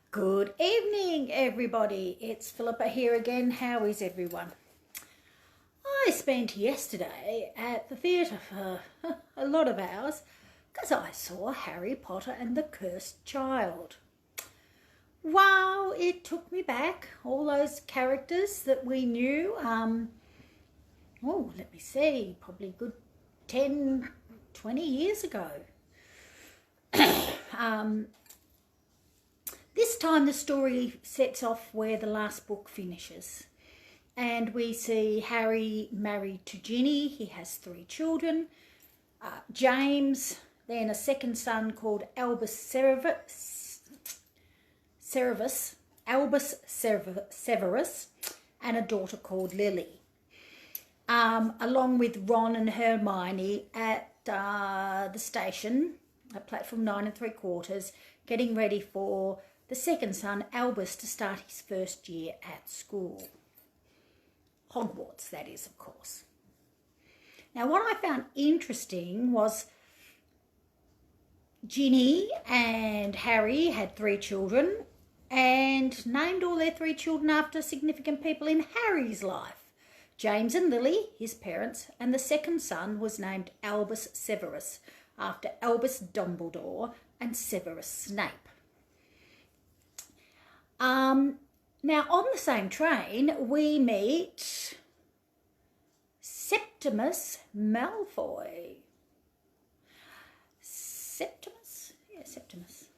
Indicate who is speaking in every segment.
Speaker 1: Good evening, everybody. It's Philippa here again. How is everyone? I spent yesterday at the theatre for a lot of hours because I saw Harry Potter and the Cursed Child. Wow, it took me back, all those characters that we knew. Let me see, probably good 10, 20 years ago. This time the story sets off where the last book finishes. And we see Harry married to Ginny. He has 3 children. James, then a second son called Albus Severus, and a daughter called Lily. Along with Ron and Hermione at the station, at platform 9 3/4, getting ready for the second son, Albus, to start his first year at school. Hogwarts, that is, of course. Now, what I found interesting was Ginny and Harry had 3 children and named all their 3 children after significant people in Harry's life. James and Lily, his parents, and the second son was named Albus Severus after Albus Dumbledore and Severus Snape. Now, on the same train, we meet Septimus Malfoy. Septimus? Yeah, Septimus.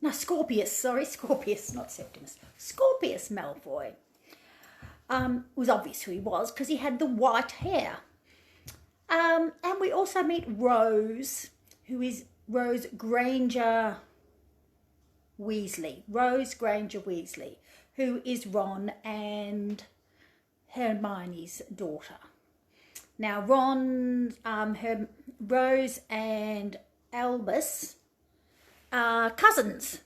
Speaker 1: No, Scorpius, sorry, Scorpius, not Septimus. Scorpius Malfoy. It was obvious who he was because he had the white hair. And we also meet Rose, who is Rose Granger Weasley, who is Ron and Hermione's daughter. Now, Rose and Albus are cousins,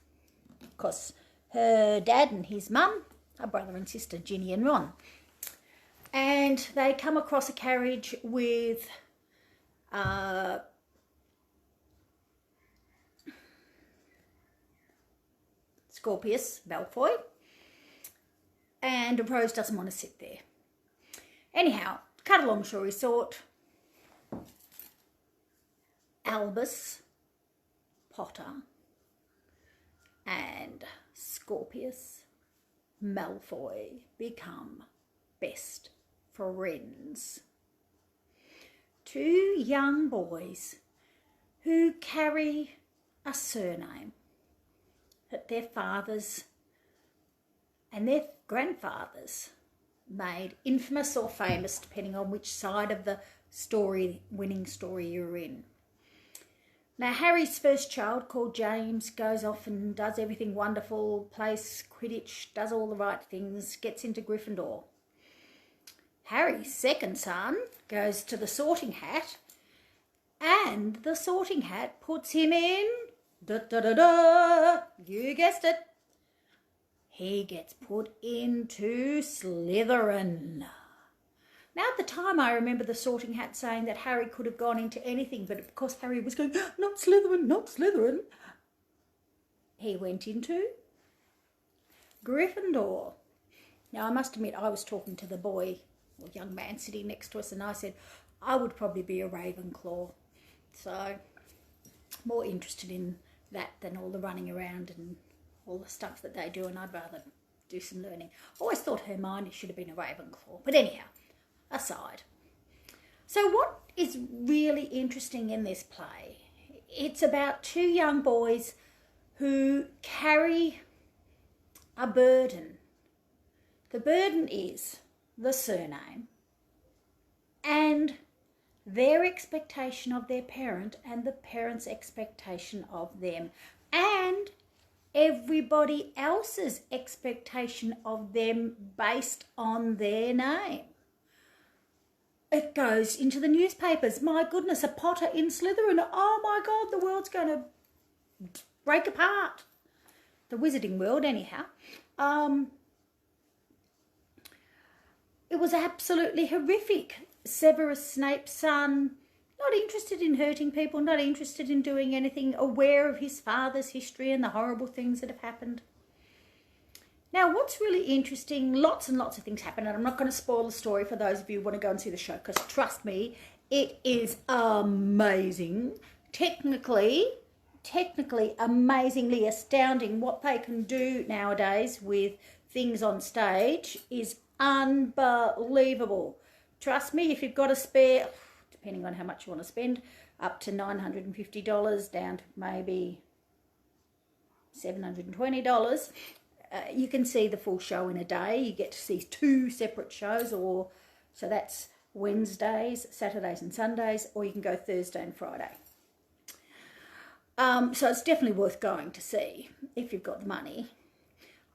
Speaker 1: because her dad and his mum are brother and sister, Ginny and Ron. And they come across a carriage with Scorpius Malfoy, and Rose doesn't want to sit there. Anyhow, cut a long story short, Albus Potter and Scorpius Malfoy become best friends. 2 young boys who carry a surname that their fathers and their grandfathers made infamous or famous, depending on which side of the winning story you're in. Now, Harry's first child, called James, goes off and does everything wonderful, plays Quidditch, does all the right things, gets into Gryffindor. Harry's second son goes to the Sorting Hat, and the Sorting Hat puts him in, you guessed it, he gets put into Slytherin. Now, at the time, I remember the Sorting Hat saying that Harry could have gone into anything, but because Harry was going, not Slytherin, not Slytherin, he went into Gryffindor. Now, I must admit, I was talking to the boy or young man sitting next to us, and I said, I would probably be a Ravenclaw. So, more interested in that than all the running around and all the stuff that they do, and I'd rather do some learning. I always thought Hermione should have been a Ravenclaw, but anyhow, aside. So what is really interesting in this play, it's about 2 young boys who carry a burden. The burden is the surname and their expectation of their parent and the parent's expectation of them, and everybody else's expectation of them based on their name. It goes into the newspapers. My goodness, a Potter in Slytherin. Oh my God, the world's going to break apart. The wizarding world, anyhow. It was absolutely horrific. Severus Snape's son, not interested in hurting people, not interested in doing anything, aware of his father's history and the horrible things that have happened. Now, what's really interesting, lots and lots of things happen, and I'm not going to spoil the story for those of you who want to go and see the show, because trust me, it is amazing. Technically amazingly astounding. What they can do nowadays with things on stage is unbelievable. Trust me, if you've got a spare, depending on how much you want to spend, up to $950 down to maybe $720, you can see the full show in a day. You get to see 2 separate shows, or so that's Wednesdays, Saturdays and Sundays, or you can go Thursday and Friday. So it's definitely worth going to see if you've got the money.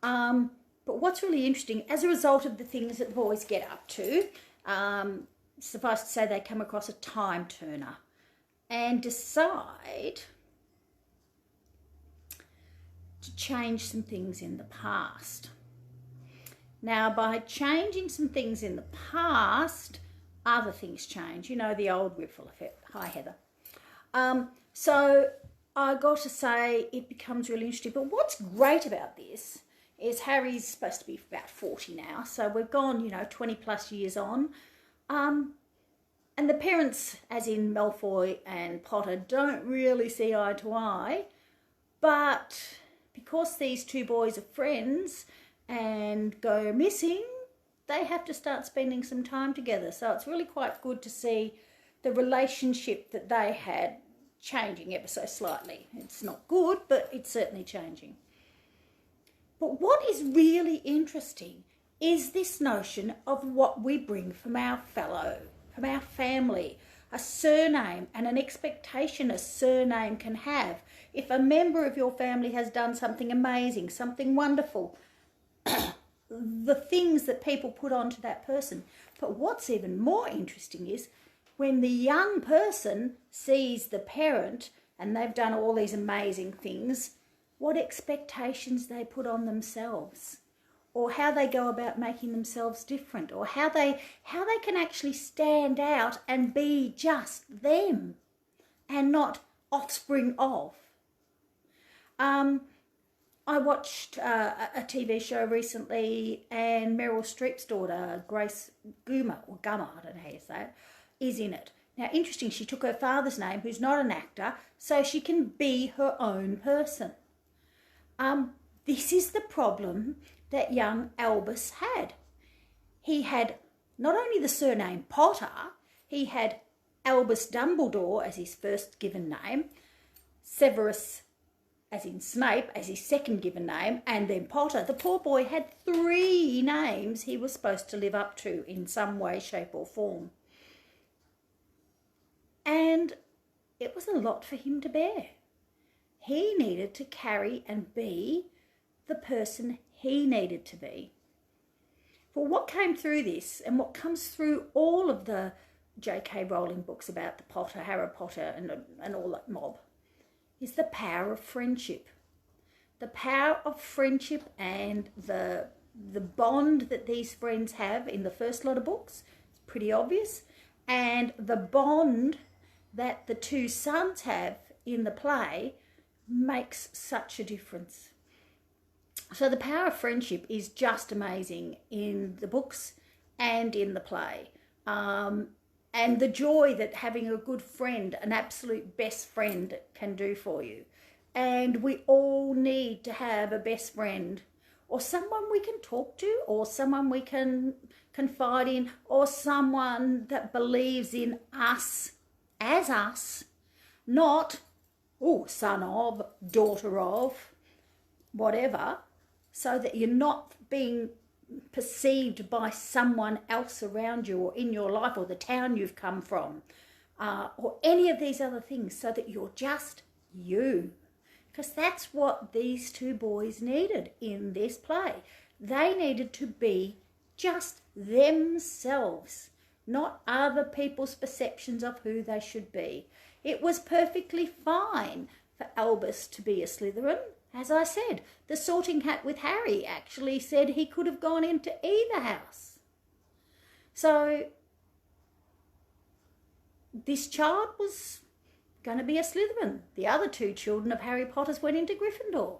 Speaker 1: But what's really interesting, as a result of the things that the boys get up to, suffice to say they come across a time turner and decide to change some things in the past. Now, by changing some things in the past, other things change. You know, the old ripple effect. Hi, Heather. So I got to say, it becomes really interesting. But what's great about this is Harry's supposed to be about 40 now. So we've gone, 20 plus years on. And the parents, as in Malfoy and Potter, don't really see eye to eye. But because these 2 boys are friends and go missing, they have to start spending some time together. So it's really quite good to see the relationship that they had changing ever so slightly. It's not good, but it's certainly changing. But what is really interesting is this notion of what we bring from our family, a surname and an expectation a surname can have. If a member of your family has done something amazing, something wonderful, the things that people put onto that person. But what's even more interesting is when the young person sees the parent and they've done all these amazing things, what expectations they put on themselves, or how they go about making themselves different, or how they can actually stand out and be just them and not offspring of. I watched a TV show recently, and Meryl Streep's daughter, Grace Gummer, I don't know how you say it, is in it. Now, interesting, she took her father's name, who's not an actor, so she can be her own person. This is the problem that young Albus had. He had not only the surname Potter, he had Albus Dumbledore as his first given name, Severus as in Snape as his second given name, and then Potter. The poor boy had 3 names he was supposed to live up to in some way, shape or form. And it was a lot for him to bear. He needed to carry and be the person he needed to be. But what came through this, and what comes through all of the J.K. Rowling books about the Potter, Harry Potter and all that mob, is the power of friendship. The power of friendship and the bond that these friends have in the first lot of books. It's pretty obvious. And the bond that the 2 sons have in the play makes such a difference. So the power of friendship is just amazing in the books and in the play. And the joy that having a good friend, an absolute best friend, can do for you. And we all need to have a best friend, or someone we can talk to, or someone we can confide in, or someone that believes in us as us, not, son of, daughter of, whatever, so that you're not being perceived by someone else around you or in your life or the town you've come from, or any of these other things, so that you're just you. Because that's what these 2 boys needed in this play. They needed to be just themselves, not other people's perceptions of who they should be. It was perfectly fine for Albus to be a Slytherin. As I said, the Sorting Hat with Harry actually said he could have gone into either house. So this child was going to be a Slytherin. The other 2 children of Harry Potter's went into Gryffindor,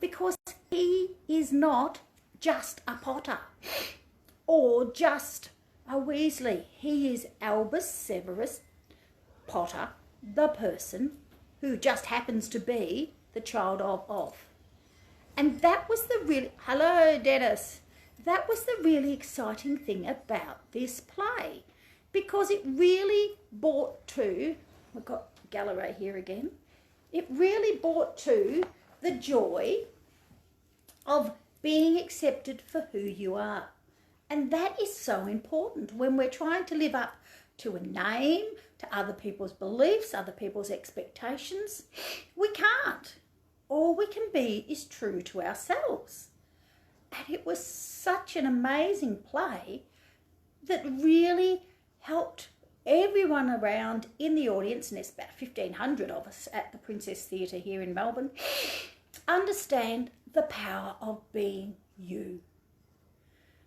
Speaker 1: because he is not just a Potter or just a Weasley. He is Albus Severus Potter, the person who just happens to be the child of. And that was the really, hello Dennis, that was the really exciting thing about this play, because it really brought to, we've got Gallery here again, it really brought to the joy of being accepted for who you are. And that is so important when we're trying to live up to a name, to other people's beliefs, other people's expectations. We can't. All we can be is true to ourselves. And it was such an amazing play that really helped everyone around in the audience, and there's about 1,500 of us at the Princess Theatre here in Melbourne, understand the power of being you.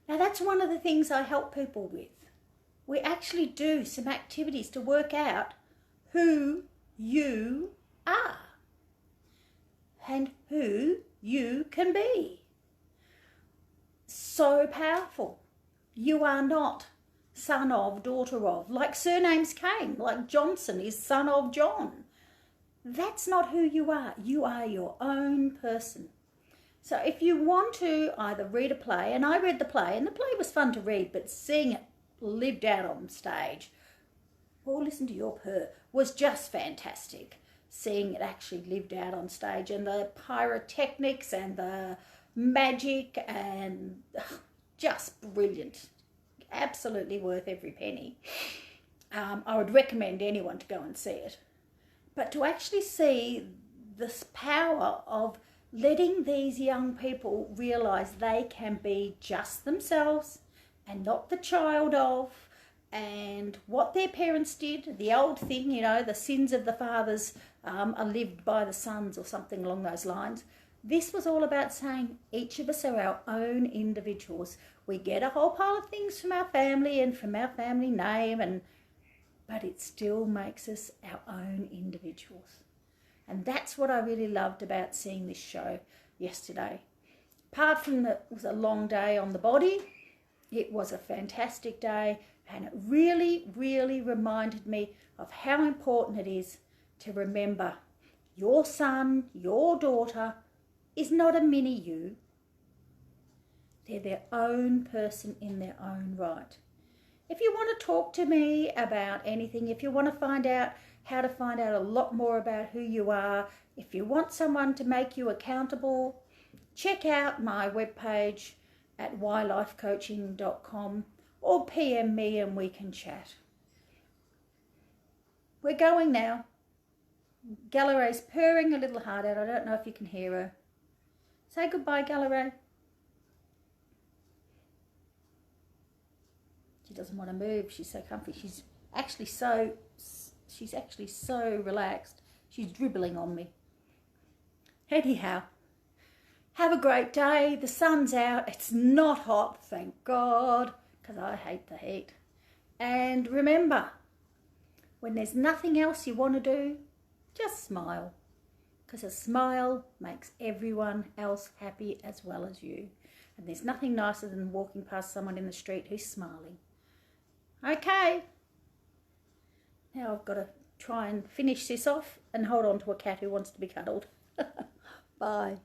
Speaker 1: Now that's one of the things I help people with. We actually do some activities to work out who you are and who you can be. So powerful. You are not son of, daughter of, like surnames came, like Johnson is son of John. That's not who you are. You are your own person. So if you want to either read a play, and I read the play, and the play was fun to read, but seeing it lived out on stage, or listen to your purr, was just fantastic. Seeing it actually lived out on stage, and the pyrotechnics and the magic, and just brilliant. Absolutely worth every penny. I would recommend anyone to go and see it. But to actually see this power of letting these young people realise they can be just themselves and not the child of, and what their parents did, the old thing, you know, the sins of the fathers are lived by the sons, or something along those lines. This was all about saying each of us are our own individuals. We get a whole pile of things from our family and from our family name, but it still makes us our own individuals. And that's what I really loved about seeing this show yesterday. Apart from that it was a long day on the body, it was a fantastic day, and it really, really reminded me of how important it is to remember your son, your daughter is not a mini you. They're their own person in their own right. If you want to talk to me about anything, if you want to find out how to find out a lot more about who you are, if you want someone to make you accountable, check out my webpage at ylifecoaching.com, or PM me and we can chat. We're going now. Gallery's purring a little hard out. I don't know if you can hear her. Say goodbye, Gallery. She doesn't want to move. She's so comfy. She's actually so relaxed. She's dribbling on me. Anyhow, have a great day. The sun's out. It's not hot, thank God, because I hate the heat. And remember, when there's nothing else you want to do, just smile, because a smile makes everyone else happy as well as you. And there's nothing nicer than walking past someone in the street who's smiling. Okay. Now I've got to try and finish this off and hold on to a cat who wants to be cuddled. Bye.